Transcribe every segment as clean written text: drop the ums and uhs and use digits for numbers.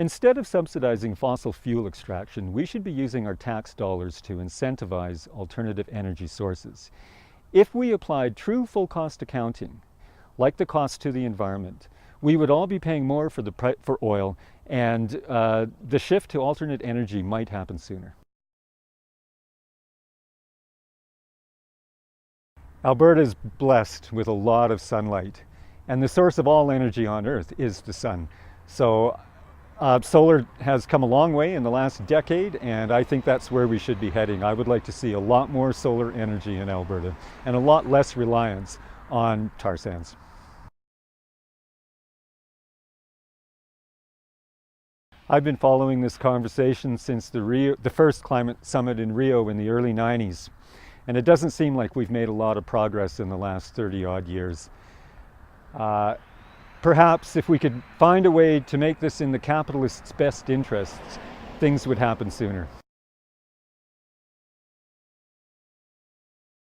Instead of subsidizing fossil fuel extraction, we should be using our tax dollars to incentivize alternative energy sources. If we applied true full cost accounting, like the cost to the environment, we would all be paying more for oil, and the shift to alternate energy might happen sooner. Alberta is blessed with a lot of sunlight, and the source of all energy on Earth is the sun. So solar has come a long way in the last decade, and I think that's where we should be heading. I would like to see a lot more solar energy in Alberta and a lot less reliance on tar sands. I've been following this conversation since the first climate summit in Rio in the early 90s, and it doesn't seem like we've made a lot of progress in the last 30-odd years. Perhaps if we could find a way to make this in the capitalists' best interests, things would happen sooner.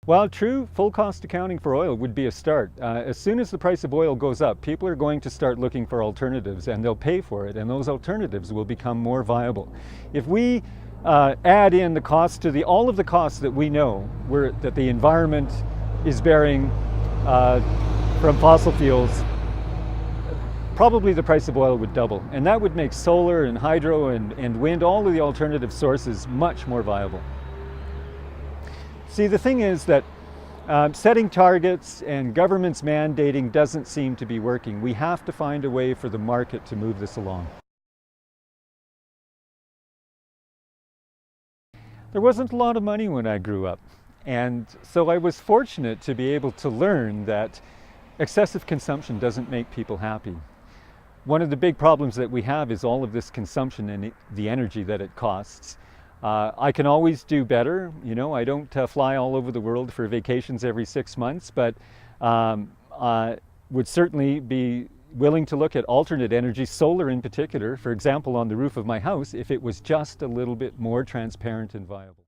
While true full cost accounting for oil would be a start, as soon as the price of oil goes up, people are going to start looking for alternatives, and they'll pay for it, and those alternatives will become more viable. If we add in the cost to all of the costs that we know that the environment is bearing from fossil fuels, probably the price of oil would double, and that would make solar and hydro and wind, all of the alternative sources, much more viable. See, the thing is that setting targets and governments mandating doesn't seem to be working. We have to find a way for the market to move this along. There wasn't a lot of money when I grew up, and so I was fortunate to be able to learn that excessive consumption doesn't make people happy. One of the big problems that we have is all of this consumption and the energy that it costs. I can always do better. You know, I don't fly all over the world for vacations every 6 months, but I would certainly be willing to look at alternate energy, solar in particular, for example, on the roof of my house, if it was just a little bit more transparent and viable.